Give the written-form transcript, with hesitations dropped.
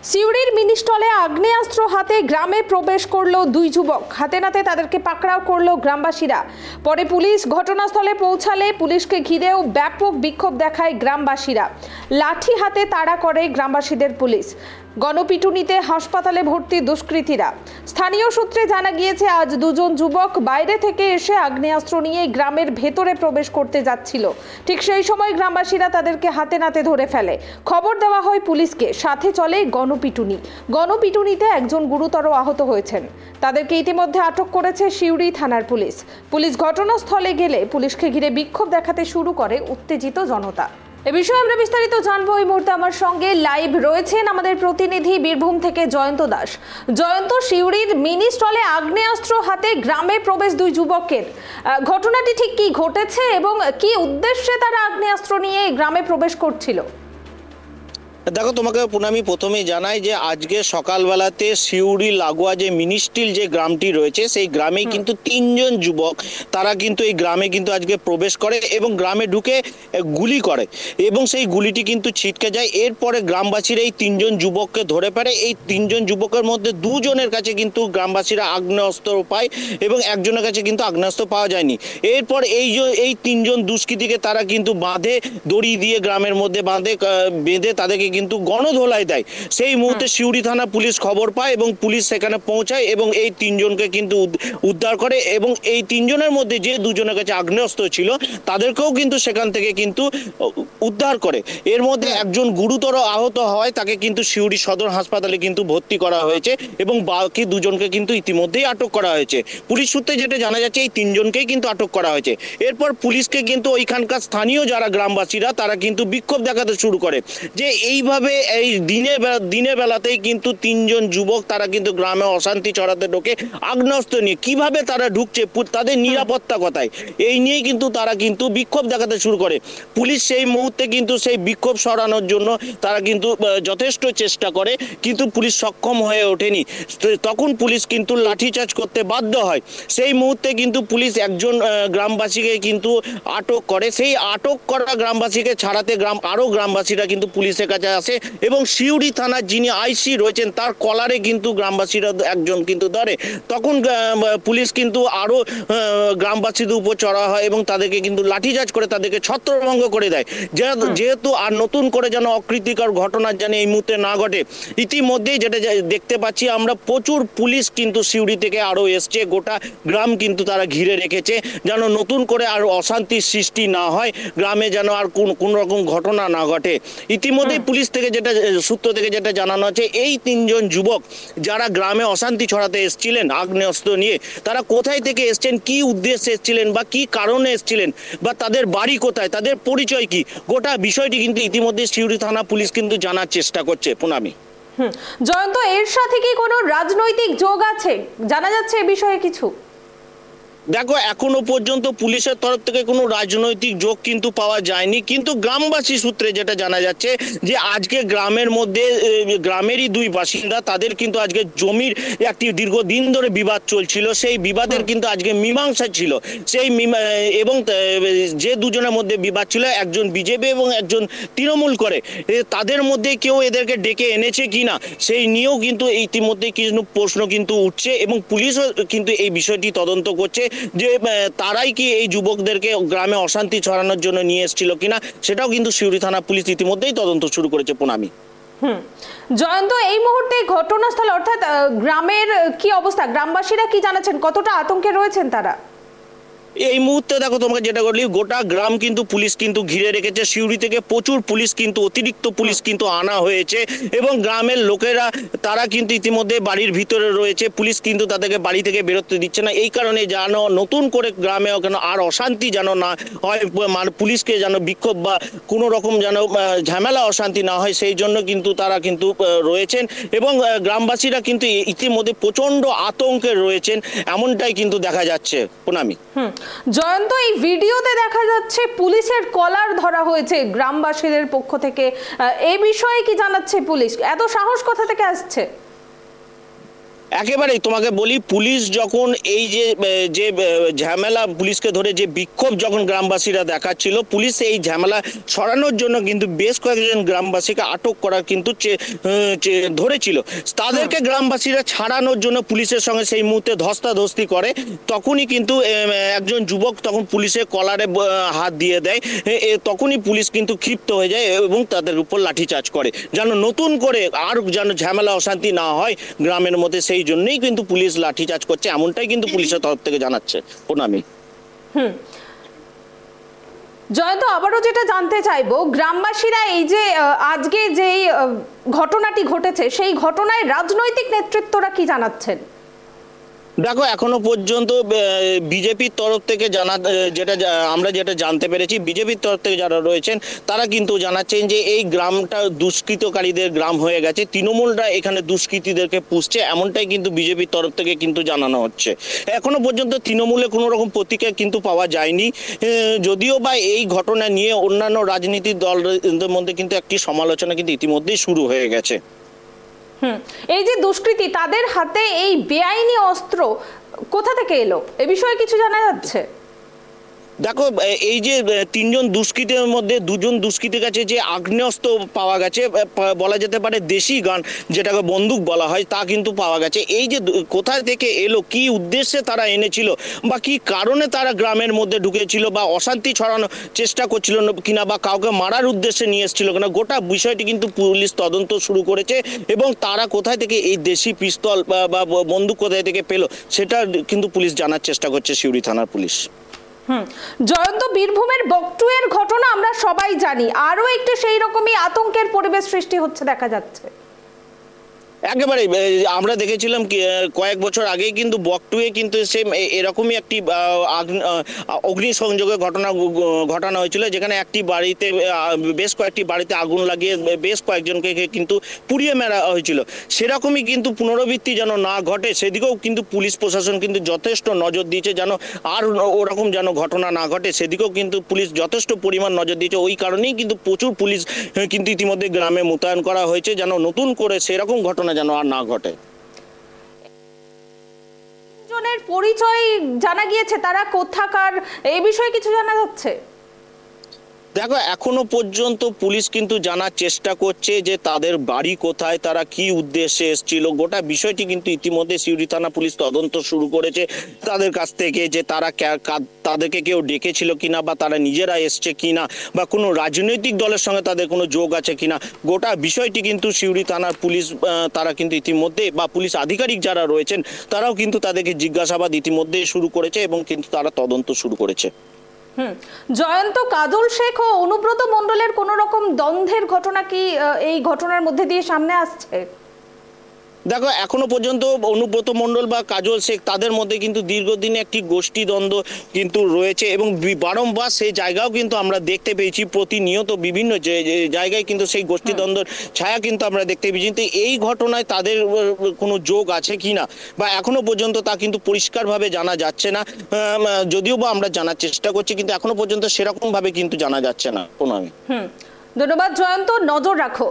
সিউড়ির mini স্টলে আগ্নেয়াস্ত্র হাতে গ্রামে প্রবেশ করলো দুই যুবক। হাতে নাতে তাদেরকে পাকড়াও করলো গ্রামবাসীরা। পরে পুলিশ ঘটনাস্থলে পৌঁছালে পুলিশকে ঘিরেও ব্যাপক বিক্ষোভ দেখায় গ্রামবাসীরা। লাঠি হাতে তাড়া করে গ্রামবাসীদের পুলিশ। গণপিটুনিতে হাসপাতালে ভর্তি দুষ্কৃতীরা। স্থানীয় সূত্রে জানা গিয়েছে, আজ দুজন যুবক বাইরে থেকে এসে আগ্নেয়াস্ত্র নিয়ে গ্রামের ভেতরে প্রবেশ করতে যাচ্ছিল। ঠিক সেই সময় গ্রামবাসীরা তাদেরকে হাতে নাতে ধরে ফেলে। খবর দেওয়া হয় পুলিশকে। সাথে চলে গণপিটুনিতে একজন গুরুতর আহত হয়েছেন। তাদেরকে ইতিমধ্যে আটক করেছে সিউড়ি থানার পুলিশ। পুলিশ ঘটনাস্থলে গেলে পুলিশকে ঘিরে বিক্ষোভ দেখাতে শুরু করে উত্তেজিত জনতা। এ বিষয়ে আমরা বিস্তারিত জানবো। এই মুহূর্তে আমার সঙ্গে লাইভ রয়েছেন আমাদের প্রতিনিধি বীরভূম থেকে জয়ন্ত দাস। জয়ন্ত, সিউড়ির মিনি স্টলে আগ্নেয়াস্ত্র হাতে গ্রামে প্রবেশ দুই যুবকের ঘটনাটি ঠিক কি ঘটেছে এবং কি উদ্দেশ্যে তারা আগ্নেয়াস্ত্র নিয়ে গ্রামে প্রবেশ করছিল? দেখো, তোমাকে আমি প্রথমেই জানাই যে আজকে সকালবেলাতে সিউড়ি লাগোয়া যে মিনি স্টিল যে গ্রামটি রয়েছে, সেই গ্রামে কিন্তু তিনজন যুবক তারা কিন্তু এই গ্রামে কিন্তু আজকে প্রবেশ করে এবং গ্রামে ঢুকে গুলি করে এবং সেই গুলিটি কিন্তু ছিটকে যায়। এরপরে গ্রামবাসীরা এই তিনজন যুবককে ধরে ফেলে। এই তিনজন যুবকের মধ্যে দুজনের কাছে কিন্তু গ্রামবাসীরা আগ্নেয়াস্ত্র পায় এবং একজনের কাছে কিন্তু আগ্নেয়াস্ত্র পাওয়া যায়নি। এরপর এই তিনজন দুষ্কৃতীকে তারা কিন্তু বাঁধে, দড়ি দিয়ে গ্রামের মধ্যে বেঁধে তাদেরকে কিন্তু গণধোলাই দেয়। সেই মুহূর্তে সিউড়ি থানা পুলিশ খবর পায় এবং পুলিশ সেখানে পৌঁছায় এবং এই তিনজনকে কিন্তু উদ্ধার করে এবং এই তিনজনের মধ্যে যে দুজনের কাছে আগ্নেয়াস্ত্র ছিল তাদেরকেও কিন্তু সেখান থেকে কিন্তু উদ্ধার করে। এর মধ্যে একজন গুরুতর আহত হয়, তাকে কিন্তু সিউড়ি সদর হাসপাতালে কিন্তু ভর্তি করা হয়েছে এবং বাকি দুজনকে কিন্তু ইতিমধ্যেই আটক করা হয়েছে। পুলিশ সূত্রে যেটা জানা যাচ্ছে, এই তিনজনকেই কিন্তু আটক করা হয়েছে। এরপর পুলিশকে কিন্তু ওইখানকার স্থানীয় যারা গ্রামবাসীরা তারা কিন্তু বিক্ষোভ দেখাতে শুরু করে যে এইভাবে এই দিনের বেলাতেই কিন্তু তিনজন যুবক তারা কিন্তু গ্রামে অশান্তি ছড়াতে ঢোকে আগ্নেয়াস্ত্র নিয়ে। কিভাবে তারা ঢুকছে, তাদের নিরাপত্তা কোথায়, এই নিয়েই কিন্তু তারা কিন্তু বিক্ষোভ দেখাতে শুরু করে। পুলিশ সেই মুহূর্তে কিন্তু সেই বিক্ষোভ সরানোর জন্য তারা কিন্তু যথেষ্ট চেষ্টা করে, কিন্তু পুলিশ সক্ষম হয়ে ওঠেনি। তখন পুলিশ কিন্তু লাঠিচার্জ করতে বাধ্য হয়। সেই মুহূর্তে কিন্তু পুলিশ একজন গ্রামবাসীকে কিন্তু আটক করে। সেই আটক করা গ্রামবাসীকে ছাড়াতে আরো গ্রামবাসীরা কিন্তু পুলিশের কাছে আসে এবং সিউড়ি থানার যিনি আইসি রয়েছেন তার কলারে কিন্তু গ্রামবাসীরা একজন কিন্তু ধরে। তখন পুলিশ কিন্তু আরো গ্রামবাসীদের উপর চড়া হয় এবং তাদেরকে কিন্তু লাঠিচার্জ করে তাদেরকে ছত্রভঙ্গ করে দেয়। যেহেতু আর নতুন করে যেন অকৃতিকর ঘটনা যেন এই মুহূর্তে না ঘটে, ইতিমধ্যেই যেটা দেখতে পাচ্ছি আমরা, প্রচুর পুলিশ কিন্তু সিউড়ি থেকে আরো এসছে। গোটা গ্রাম কিন্তু তারা ঘিরে রেখেছে যেন নতুন করে আর অশান্তির সৃষ্টি না হয়, গ্রামে যেন আর কোন রকম ঘটনা না ঘটে। ইতিমধ্যে পুলিশ থেকে সূত্র থেকে যেটা জানানো আছে, এই তিনজন যুবক যারা গ্রামে অশান্তি ছড়াতে এসেছিলেন আগ্নেয়াস্ত্র নিয়ে, তারা কোথায় থেকে এসছেন, কি উদ্দেশ্যে এসেছিলেন বা কি কারণে এসেছিলেন বা তাদের বাড়ি কোথায়, তাদের পরিচয় কি, গোটা বিষয়টি কিন্তু ইতিমধ্যে সিউড়ি থানা পুলিশ কিন্তু জানার চেষ্টা করছে। পুনামি। জয়ন্ত, এর সাথে কি কোনো রাজনৈতিক যোগ আছে, জানা যাচ্ছে এ বিষয়ে কিছু? দেখো, এখনো পর্যন্ত পুলিশের তরফ থেকে কোনো রাজনৈতিক যোগ কিন্তু পাওয়া যায়নি, কিন্তু গ্রামবাসী সূত্রে যেটা জানা যাচ্ছে যে আজকে গ্রামের মধ্যে গ্রামেরই দুই বাসিন্দা, তাদের কিন্তু আজকে জমির একটি দীর্ঘদিন ধরে বিবাদ চলছিল। সেই বিবাদের কিন্তু আজকে মীমাংসা ছিল। সেই এবং যে দুজনের মধ্যে বিবাদ ছিল, একজন বিজেপি এবং একজন তৃণমূল করে, তাদের মধ্যে কেউ এদেরকে ডেকে এনেছে কিনা সেই নিয়েও কিন্তু ইতিমধ্যে কিছু প্রশ্ন কিন্তু উঠছে এবং পুলিশও কিন্তু এই বিষয়টি তদন্ত করছে যে তারাই কি এই যুবকদেরকে গ্রামে অশান্তি ছড়ানোর জন্য নিয়ে এসেছিল কিনা, সেটাও কিন্তু সিউড়ি থানা পুলিশ ইতিমধ্যেই তদন্ত শুরু করেছে। পুনামি। জয়ন্ত, এই মুহূর্তে ঘটনাস্থলে অর্থাৎ গ্রামের কি অবস্থা, গ্রামবাসীরা কি জানাচ্ছেন, কতটা আতঙ্কে রয়েছেন তারা? এই মুহূর্তে দেখো, তোমাকে যেটা বলি, গোটা গ্রাম কিন্তু পুলিশ কিন্তু ঘিরে রেখেছে। সিউড়ি থেকে প্রচুর পুলিশ কিন্তু অতিরিক্ত পুলিশ কিন্তু আনা হয়েছে এবং গ্রামের লোকেরা তারা কিন্তু ইতিমধ্যে বাড়ির ভিতরে রয়েছে। পুলিশ কিন্তু তাদেরকে বাড়ি থেকে বেরোতে দিচ্ছে না। এই কারণে যেন নতুন করে গ্রামে কেন আর অশান্তি যেন না হয়, পুলিশকে যেন বিক্ষোভ বা কোনো রকম যেন ঝামেলা অশান্তি না হয়, সেই জন্য কিন্তু তারা কিন্তু রয়েছেন এবং গ্রামবাসীরা কিন্তু ইতিমধ্যে প্রচন্ড আতঙ্কে রয়েছেন, এমনটাই কিন্তু দেখা যাচ্ছে। পুনামি। জয়ন্ত, এই ভিডিওতে দেখা যাচ্ছে পুলিশের কলার ধরা হয়েছে গ্রামবাসীদের পক্ষ থেকে, এই বিষয়ে কি জানাচ্ছে পুলিশ? এত সাহস কোথা থেকে আসছে? একেবারেই তোমাকে বলি, পুলিশ যখন এই যে ঝামেলা, পুলিশকে ধরে যে বিক্ষোভ যখন গ্রামবাসীরা দেখাচ্ছিল, পুলিশ এই ঝামেলা সরানোর জন্য কিন্তু বেশ কয়েকজন গ্রামবাসীকে আটক করার কিন্তু ধরেছিল। তাদেরকে গ্রামবাসীরা ছাড়ানোর জন্য পুলিশের সঙ্গে সেই মুহূর্তে ধস্তাধস্তি করে। তখনই কিন্তু একজন যুবক তখন পুলিশের কলারে হাত দিয়ে দেয়। তখনই পুলিশ কিন্তু ক্ষিপ্ত হয়ে যায় এবং তাদের উপর লাঠিচার্জ করে, যেন নতুন করে আর যেন ঝামেলা অশান্তি না হয় গ্রামের মধ্যে। সেই জন্যই কিন্তু পুলিশ লাঠিচার্জ করছে, এমনটাই কিন্তু পুলিশের তরফ থেকে জানাচ্ছে প্রণামী। জয়ন্ত, আবারও যেটা জানতে চাইবো, গ্রামবাসীরা এই যে আজকে যেই ঘটনাটি ঘটেছে সেই ঘটনায় রাজনৈতিক নেতৃত্বরা কি জানাচ্ছেন? দেখো, এখনো পর্যন্ত বিজেপির তরফ থেকে আমরা যেটা জানতে পেরেছি, বিজেপির তরফ থেকে যারা রয়েছেন তারা কিন্তু জানাচ্ছেন যে এই গ্রামটা দুষ্কৃতকারীদের গ্রাম হয়ে গেছে, তৃণমূলরা এখানে দুষ্কৃতীদেরকে পুষছে, এমনটাই কিন্তু বিজেপির তরফ থেকে কিন্তু জানানো হচ্ছে। এখনো পর্যন্ত তৃণমূলে কোনো রকম প্রতিক্রিয়া কিন্তু পাওয়া যায়নি, যদিও বা এই ঘটনা নিয়ে অন্যান্য রাজনীতির দলদের মধ্যে কিন্তু একটি সমালোচনা কিন্তু ইতিমধ্যেই শুরু হয়ে গেছে। এই যে দুষ্কৃতী, তাদের হাতে এই বেআইনি অস্ত্র কোথা থেকে এলো, এ বিষয়ে কিছু জানা যাচ্ছে? দেখো, এই যে তিনজন দুষ্কৃতীর মধ্যে দুজন দুষ্কৃতীর কাছে যে আগ্নেয়াস্ত্র পাওয়া গেছে, বলা যেতে পারে দেশি গান যেটাকে বন্দুক বলা হয়, তা কিন্তু পাওয়া গেছে। এই যে কোথায় থেকে এলো, কি উদ্দেশ্যে তারা এনেছিল, বা কি কারণে তারা গ্রামের মধ্যে ঢুকেছিল, বা অশান্তি ছড়ানোর চেষ্টা করছিল কিনা, বা কাউকে মারার উদ্দেশ্যে নিয়ে এসেছিল কিনা, গোটা বিষয়টি কিন্তু পুলিশ তদন্ত শুরু করেছে। এবং তারা কোথায় থেকে এই দেশি পিস্তল বা বন্দুক কোথায় থেকে পেলো সেটা কিন্তু পুলিশ জানার চেষ্টা করছে, সিউড়ি থানার পুলিশ। জয়ন্ত, বীরভূমের বকটুয়ের ঘটনা আমরা সবাই জানি, আরো একটু সেই রকমই আতঙ্কের পরিবেশ সৃষ্টি হচ্ছে দেখা যাচ্ছে। একেবারে আমরা দেখেছিলাম কয়েক বছর আগেই কিন্তু বকটুয়ে কিন্তু সেম এরকমই একটি অগ্নিসংযোগের ঘটনা হয়েছিল, যেখানে একটি বাড়িতে বেশ কয়েকটি বাড়িতে আগুন লাগিয়ে বেশ কয়েকজনকে কিন্তু পুড়িয়ে মারা হয়েছিল। সেরকমই কিন্তু পুনরাবৃত্তি যেন না ঘটে সেদিকেও কিন্তু পুলিশ প্রশাসন কিন্তু যথেষ্ট নজর দিয়েছে, যেন আর ওরকম যেন ঘটনা না ঘটে সেদিকেও কিন্তু পুলিশ যথেষ্ট পরিমাণ নজর দিয়েছে। ওই কারণেই কিন্তু প্রচুর পুলিশ কিন্তু ইতিমধ্যে গ্রামে মোতায়েন করা হয়েছে, যেন নতুন করে সেরকম ঘটনা যেন আর না ঘটে। জনের পরিচয় জানা গিয়েছে, তারা কোথাকার, এই বিষয়ে কিছু জানা যাচ্ছে? দেখো, এখনো পর্যন্ত পুলিশ কিন্তু জানার চেষ্টা করছে যে তাদের বাড়ি কোথায়, তারা কি উদ্দেশ্যে এসেছিল। গোটা বিষয়টি কিন্তু ইতিমধ্যে সিউড়ি থানা পুলিশ তদন্ত শুরু করেছে তাদের কাছ থেকে, যে তারা তাদেরকে কেউ ডেকেছিল কিনা, বা তারা নিজেরা এসছে কিনা, বা কোনো রাজনৈতিক দলের সঙ্গে তাদের কোনো যোগ আছে কিনা। গোটা বিষয়টি কিন্তু সিউড়ি থানার পুলিশ তারা কিন্তু ইতিমধ্যে, বা পুলিশ আধিকারিক যারা রয়েছেন তারাও কিন্তু তাদেরকে জিজ্ঞাসাবাদ ইতিমধ্যে শুরু করেছে এবং কিন্তু তারা তদন্ত শুরু করেছে। জয়ন্ত, কাজল শেখ ও অনুব্রত মণ্ডলের কোন রকম দ্বন্দ্বের ঘটনা কি এই ঘটনার মধ্যে দিয়ে সামনে আসছে? দেখো, এখনো পর্যন্ত অনুব্রত মণ্ডল বা কাজল শেখ তাদের মধ্যে কিন্তু দীর্ঘদিনে একটি গোষ্ঠী দ্বন্দ্ব কিন্তু রয়েছে, এবং বারংবার সেই জায়গাও কিন্তু আমরা দেখতে পেয়েছি, প্রতিনিয়ত বিভিন্ন জায়গায় কিন্তু সেই গোষ্ঠী দ্বন্দ্বের ছায়া কিন্তু আমরা দেখতে পেয়েছি। কিন্তু এই ঘটনায় তাদের কোনো যোগ আছে কিনা বা এখনো পর্যন্ত তা কিন্তু পরিষ্কারভাবে জানা যাচ্ছে না, যদিও বা আমরা জানার চেষ্টা করছি, কিন্তু এখনো পর্যন্ত সেরকম ভাবে কিন্তু জানা যাচ্ছে না। প্রণামী। ধন্যবাদ জয়ন্ত, নজর রাখো।